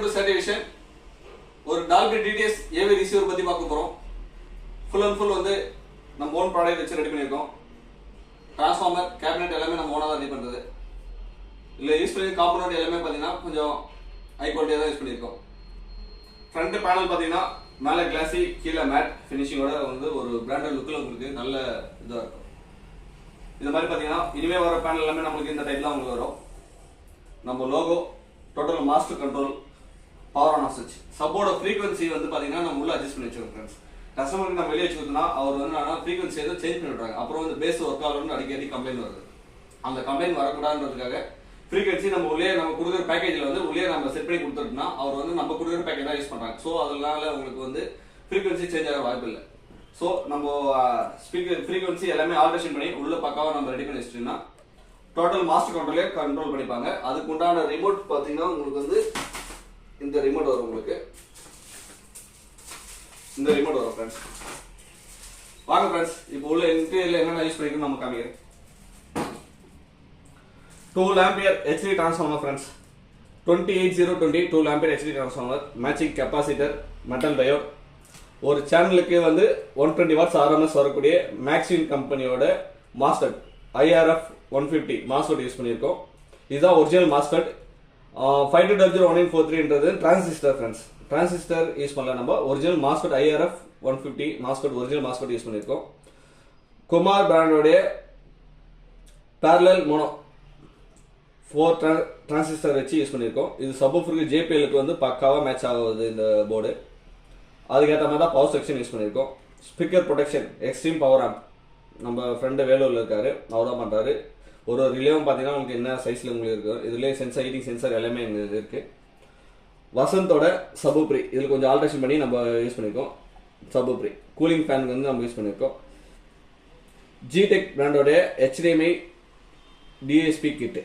to certification. ஒரு Dolby DTS AV receiver பத்தி பார்க்க போறோம். Full and full வந்து நம்ம own product வச்சு ரெடி பண்ணிருக்கோம். Transformer, cabinet எல்லாமே நம்ம ஓனா தான் ரெடி பண்றது. இல்ல யூஸ் பண்ணி காம்போனன்ட் எல்லாமே பாத்தீங்கன்னா கொஞ்சம் ஹை குவாலிட்டியா தான் யூஸ் பண்ணிருக்கோம். Front panel பாத்தீங்கன்னா மேல கிளாசி கீழ மேட் ஃபினிஷிங்கோட வந்து ஒரு பிராண்டட் லுக்ல உங்களுக்கு நல்ல இதா இருக்கும். இந்த மாதிரி பாத்தீங்கன்னா இனிமே வர பேனல் எல்லாமே நமக்கு இந்த டைப்ல உங்களுக்கு வரும். நம்ம logo total master control power on off சுவிட்ச் சப்போர்ட் ஃப்ரீக்வன்சி வந்து பாத்தீங்கன்னா நம்ம உள்ள அட்ஜஸ்ட் பண்ணி வச்சிருக்கோம் फ्रेंड्स. கஸ்டமருக்கு நம்ம வெளிய வச்சிருந்தா அவர் வந்து நான் ஃப்ரீக்வன்சி ஏதோ சேஞ்ச் பண்ணி விடுறாங்க. அப்புறம் வந்து பேஸ் வொர்க் ஆகலன்னு அடிக்கடி கம்ப்ளைன்ட் வருது. அந்த கம்ப்ளைன்ட் வரக்கூடாதுன்றதுக்காக ஃப்ரீக்வன்சி நம்ம உள்ளே நம்ம கொடுக்குற பேக்கேஜ்ல வந்து உள்ளே நம்ம செட் பண்ணி கொடுத்துட்டோம்னா அவர் வந்து நம்ம கொடுக்குற பேக்கேஜ் தான் யூஸ் பண்றாங்க. சோ அதனால உங்களுக்கு வந்து ஃப்ரீக்வன்சி சேஞ்ச் ஆக வாய்ப்பு இல்லை. சோ நம்ம ஸ்பீக்கர் ஃப்ரீக்வன்சி எல்லாமே ஆல்டரேஷன் பண்ணி உள்ள பக்காவா நம்ம ரெடி பண்ணி வச்சிட்டோம்னா டோட்டல் மாஸ்டர் கண்ட்ரோலே கண்ட்ரோல் பண்ணிப்பாங்க. அதுக்கு உண்டான ரிமோட் பாத்தீங்கன்னா உங்களுக்கு வந்து இந்த ரிமோட் வரும். உங்களுக்கு இந்த ரிமோட் வரும் फ्रेंड्स. வாங்க फ्रेंड्स, இப்போ உள்ள இன்டீரியர்ல என்னென்ன யூஸ் பண்ணிருக்கோம் நம்ம காமிக்கிறேன். 2 ampere HD transformer friends. 28020 2 ampere HD transformer, matching capacitor, metal diode, ஒரு சேனலுக்கு வந்து 120 வாட்ஸ் RMS வரக்கூடிய மேக்ஸின் கம்பெனியோட மாஸ்டர் IRF 150 மாஸ்டர் யூஸ் பண்ணியிருக்கோம். இதுதான் ஒரிஜினல் மாஸ்டர். 52001943ன்றது டிரான்சிஸ்டர் फ्रेंड्स. டிரான்சிஸ்டர் யூஸ் பண்ணல, நம்ம original master IRF 150 master original master use பண்ணியிருக்கோம். குமார் பிராண்டோடைய parallel mono 4 டிரான்சிஸ்டர் வச்சு யூஸ் பண்ணியிருக்கோம். இது சப்வூஃபருக்கு JBLக்கு வந்து பக்காவா மேட்ச் ஆகுது இந்த போர்டு. அதுக்கேற்ற மாதிரி தான் பவர் செக்ஷன் யூஸ் பண்ணியிருக்கோம். Speaker protection extreme power amp நம்ம ஃப்ரெண்டு வேலூரில் இருக்காரு, அவர் தான் பண்ணுறாரு. ஒரு ரிலேவும் பார்த்தீங்கன்னா உங்களுக்கு என்ன சைஸில் உங்களுக்கு இருக்குது. இதுலேயே சென்சார் ஹீட்டிங் சென்சார் எல்லாமே எங்களுக்கு இருக்குது. வசந்தோட சப்வூஃபர் இதில் கொஞ்சம் ஆல்ட்ரேஷன் பண்ணி நம்ம யூஸ் பண்ணியிருக்கோம். சப்வூஃபர் கூலிங் ஃபேனுக்கு வந்து நம்ம யூஸ் பண்ணியிருக்கோம். ஜிடெக் பிராண்டோடைய HDMI DSP கிட்டு.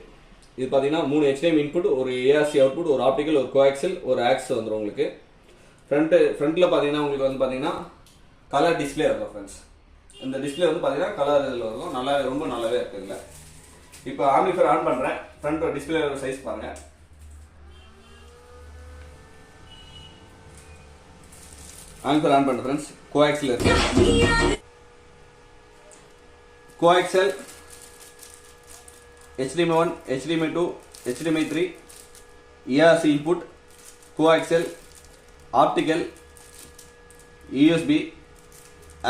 இது பார்த்தீங்கன்னா 3 HDMI இன்புட், ஒரு ARC அவுட்புட், ஒரு ஆப்டிக்கல், ஒரு கோஆக்சல், ஒரு ஆக்ஸ் வந்துடும் உங்களுக்கு. ஃப்ரண்ட்டில் பார்த்தீங்கன்னா உங்களுக்கு வந்து பார்த்தீங்கன்னா கலர் டிஸ்பிளே இருக்கும் ஃப்ரெண்ட்ஸ். இந்த டிஸ்பிளே வந்து பார்த்தீங்கன்னா கலர் இதில் இருக்கும். நல்லா ரொம்ப நல்லாவே இருக்குதுல்ல. இப்போ ஆம்பிளிஃபையர் ஆன் பண்ணுறேன். ஃப்ரண்ட் டிஸ்பிளே சைஸ் பாருங்க. ஆம்பிளிஃபையர் ஆன் பண்ணுறேன் ஃப்ரெண்ட்ஸ். கோஆக்சல் இருக்கு. Coaxial HDMI 1, HDMI 2, HDMI 3, ARC input, coaxial, optical, USB,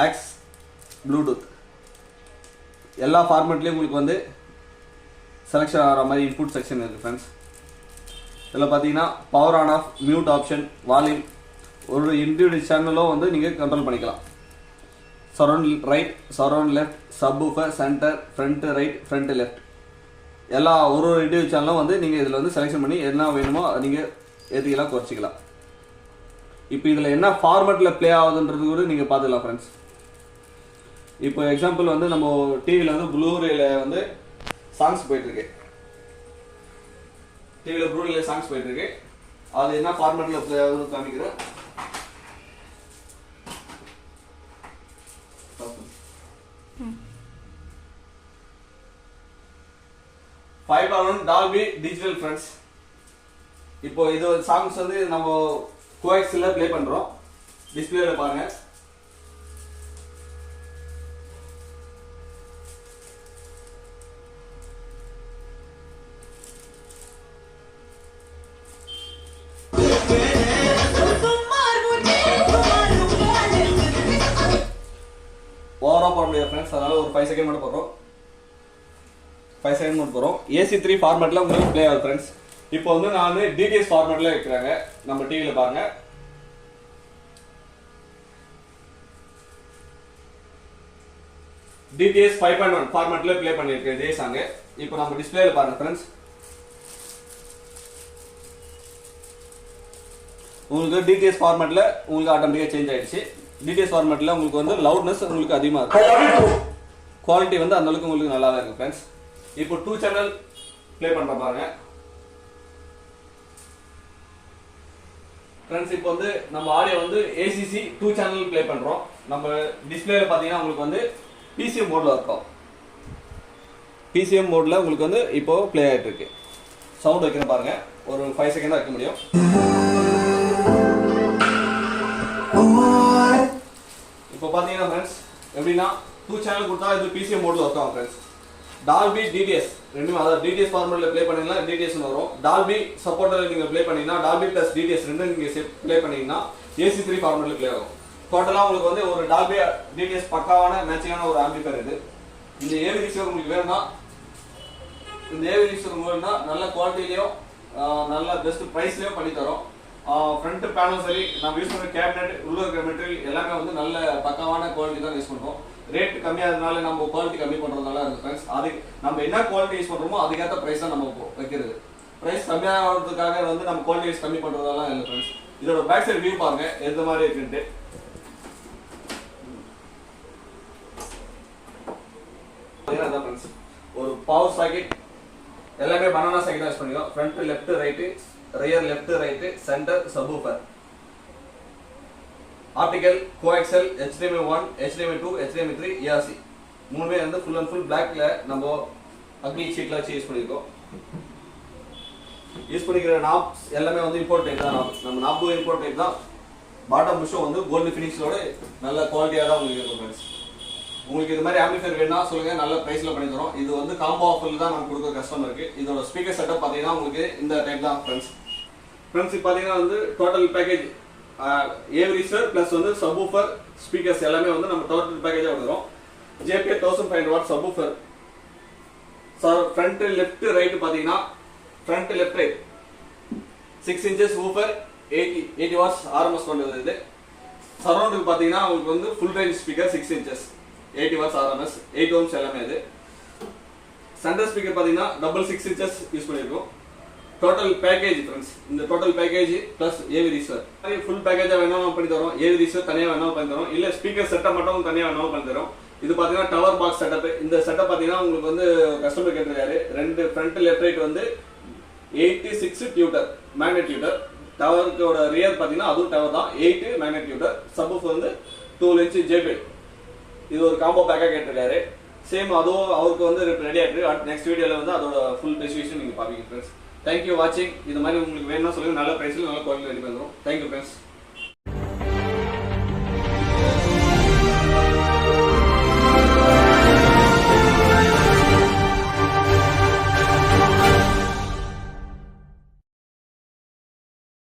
AUX, Bluetooth எல்லா ஃபார்மேட்லயும் உங்களுக்கு வந்து செலக்ஷன் ஆகிற மாதிரி இன்புட் செக்ஷன் இருக்கு ஃப்ரெண்ட்ஸ். இதில் பார்த்தீங்கன்னா power on of, mute option, volume, ஒரு இண்டிவிஜுவல் சேனலும் வந்து நீங்கள் கண்ட்ரோல் பண்ணிக்கலாம். Surround right, surround left, subwoofer, centre, front right, front left எல்லா ஒரு இண்டிவிஜுவல் சேனலும் வந்து நீங்கள் இதில் வந்து செலக்ஷன் பண்ணி என்ன வேணுமோ நீங்கள் ஏற்றிக்கலாம், குறைச்சிக்கலாம். இப்போ இதில் என்ன ஃபார்மேட்டில் ப்ளே ஆகுதுன்றது கூட நீங்கள் பார்த்துக்கலாம் ஃப்ரெண்ட்ஸ். இப்போ எக்ஸாம்பிள் வந்து நம்ம டிவியில் வந்து ப்ளூரேல வந்து சாங்ஸ் போயிட்டுருக்கு. டிவியில் ப்ளூரேல சாங்ஸ் போயிட்டுருக்கு. அது என்ன ஃபார்மேட்டில் ப்ளே ஆகுதுன்னு காமிக்கிறேன். Dolby Digital friends. இப்போ இது சாங்ஸ் வந்து நம்ம கோஆக்சியல்ல ப்ளே பண்றோம். டிஸ்ப்ளேல பாருங்க. ஓவரா போட முடியாது ஃப்ரெண்ட்ஸ், அதனால ஒரு 5 செகண்ட் மட்டும் போடுறோம். 5 செகண்ட் மட்டும் போறோம். AC3 ஃபார்மேட்ல உங்களுக்கு ப்ளே ஆகுது ஃப்ரெண்ட்ஸ். இப்போ வந்து நான் DTS ஃபார்மேட்ல வைக்கிறாங்க. நம்ம டிவில பாருங்க. DTS 5.1 ஃபார்மேட்ல ப்ளே பண்ணிருக்கேன் இதே சாங். இப்போ நம்ம டிஸ்ப்ளேல பாருங்க ஃப்ரெண்ட்ஸ். உங்களுக்கு DTS ஃபார்மேட்ல உங்களுக்கு ஆட்டோமேட்டிக்கா சேஞ்ச் ஆயிடுச்சு. DTS ஃபார்மேட்ல உங்களுக்கு வந்து லவுட்னஸ் உங்களுக்கு அதிகமா இருக்கு. குவாலிட்டி வந்து அந்த அளவுக்கு உங்களுக்கு நல்லாவே இருக்கு ஃப்ரெண்ட்ஸ். இப்போ 2 சேனல் ப்ளே பண்ற பாருங்க ஃப்ரெண்ட்ஸ். இப்போ வந்து நம்ம ஆடியோ வந்து ACC 2 சேனல் ப்ளே பண்றோம். நம்ம டிஸ்ப்ளேல பாத்தீங்கன்னா உங்களுக்கு வந்து PCM மோட்ல இருக்கும். PCM மோட்ல உங்களுக்கு வந்து இப்போ ப்ளே ஆயிட்டு இருக்கு. சவுண்ட் வைக்கிறேன் பாருங்க. ஒரு 5 செகண்ட் தான் வைக்க முடியும். இப்போ பார்த்தீங்கன்னா ஃப்ரெண்ட்ஸ் எப்படின்னா 2 சேனல் கொடுத்தா இது பிசிஎம் மோடில் ஒர்க் ஆகும் ஃப்ரெண்ட்ஸ். டால்பி டிடிஎஸ் ரெண்டுமே, அதாவது டிடிஎஸ் ஃபார்மேட்டில் ப்ளே பண்ணிங்கன்னா டிடிஎஸ்னு வரும். டால்பி சப்போர்ட்டில் நீங்கள் ப்ளே பண்ணிங்கன்னா டால்பி ப்ளஸ் டிடிஎஸ் ரெண்டும் நீங்கள் ப்ளே பண்ணிங்கன்னா AC3 ஃபார்மேட்டில் ப்ளே ஆகும். டோட்டலாக உங்களுக்கு வந்து ஒரு டால்பி டிடிஎஸ் பக்காவான மேட்சிங்கான ஒரு ஆம்பிளிஃபையர் இது. இந்த AV ரிசீவர் உங்களுக்கு வேணும்னா, இந்த AV ரிசீவர் வேணும்னா நல்ல குவாலிட்டிலையும் நல்ல பெஸ்ட் ப்ரைஸ்லையும் பண்ணி தரோம். ஃப்ரண்ட் பேனல் சரி, நம்ம யூஸ் பண்ணுற கேபினெட் உள்ள இருக்கிற மெட்டீரியல் எல்லாமே வந்து நல்ல பக்காவான குவாலிட்டி தான் யூஸ் பண்ணுறோம். ரேட் கம்மியாகிறதுனால நம்ம குவாலிட்டி கம்மி பண்ணுறதுனால இருக்குது ஃப்ரெண்ட்ஸ். அதுக்கு நம்ம என்ன குவாலிட்டி யூஸ் பண்ணுறோமோ அதுக்கேற்ற ப்ரைஸ் தான் நம்ம வைக்கிறது. ப்ரைஸ் கம்மியாகிறதுக்காக வந்து நம்ம குவாலிட்டி யூஸ் கம்மி பண்ணுறதெல்லாம் இல்லை ஃப்ரெண்ட்ஸ். இதோட பேக் சைடு வியூ பாருங்க எந்த மாதிரி இருக்குன்ட்டு. அதான் ஃப்ரெண்ட்ஸ், ஒரு பவர் சாக்கெட் எல்லாமே பனானா சாக்கெட் யூஸ் பண்ணிக்கிறோம். Front left right, rear left right, centre subwoofer, optical, coaxial, HDMI 1, HDMI 2, HDMI 3, ERC மூணுமே வந்து ஃபுல் அண்ட் ஃபுல் பிளாக்ல நம்ம அக்னி ஷீட்ல வச்சு யூஸ் பண்ணிருக்கோம். யூஸ் பண்ணிக்கிற நாப்ஸ் எல்லாமே வந்து இம்போர்ட் டைப் தான். நம்ம நாப்பு இம்போர்ட் டைப் தான். பாட்டம் புஷ்ஷும் வந்து கோல்டு ஃபினிஷோட நல்ல குவாலிட்டியாக தான் உங்களுக்கு இருக்கும் ஃப்ரெண்ட்ஸ். உங்களுக்கு இது மாதிரி ஆம்பிளிஃபையர் வேணும்னா சொல்லுங்க, நல்ல ப்ரைஸ்ல பண்ணி தரோம். இது வந்து காம்போ ஆஃபர்ல தான் நம்ம கொடுக்குற கஸ்டமருக்கு. இதோட ஸ்பீக்கர் செட்டப் பார்த்தீங்கன்னா உங்களுக்கு இந்த டைப் தான் ஃப்ரெண்ட்ஸ். ஃப்ரெண்ட்ஸ் இப்போ பார்த்தீங்கன்னா வந்து total package AV receiver plus வந்து சப்வூஃபர் ஸ்பீக்கர்ஸ் எல்லாமே வந்து நம்ம டோட்டல் பேக்கேஜாக கொடுக்குறோம். JBL 1500 watt subwoofer. Front left right பார்த்தீங்கன்னா front left right 6 inches woofer 80 watts RMS கொண்டது இது. சரௌண்டுக்கு பார்த்தீங்கன்னா உங்களுக்கு வந்து full range speaker 6 inches 80 watts RMS 8 ohms எல்லாமே இது. சென்டர் ஸ்பீக்கர் பார்த்தீங்கன்னா டபுள் 6 inches யூஸ் பண்ணியிருக்கோம். டோட்டல் பேக்கேஜ் ஃப்ரெண்ட்ஸ், இந்த total package plus AV receiver full பேக்கேஜாக வேணாலும் பண்ணி தரோம். AV ரிசீவர் தனியாக வேணாலும் பண்ணி தரோம், இல்லை ஸ்பீக்கர் செட்டப் மட்டும் தனியாக வேணாலும் பண்ணி தரோம். இது பார்த்தீங்கன்னா டவர் பாக்ஸ் செட்டப். இந்த செட்டப் பார்த்தீங்கன்னா உங்களுக்கு வந்து கஸ்டமர் கேட்டிருக்காரு. ரெண்டு ஃப்ரண்ட் லெஃப்ட் ரைட் வந்து 86 டியூட்டர் மேக்னெட் டியூட்டர். டவருக்கோட ரியர் பார்த்தீங்கன்னா அதுவும் டவர் தான், 8 மேக்னெட் டியூட்டர். சப்வூஃபர் வந்து 12 inch JBL. இது ஒரு காம்போ பேக்காக கேட்டிருக்காரு. சேம் அதுவும் அவருக்கு வந்து ரெடி ஆகிட்டு நெக்ஸ்ட் வீடியோவில் வந்து அதோட ஃபுல் ஸ்பெசிஃபிகேஷன் நீங்கள் பார்ப்பீங்க ஃப்ரெண்ட்ஸ். தேங்க்யூ வாட்சிங். இது மாதிரி உங்களுக்கு வேணும்னா சொல்லுங்கள், நல்ல ப்ரைஸில் நல்ல குவாலிட்டி ரெடி பண்ணுறோம். Thank you friends.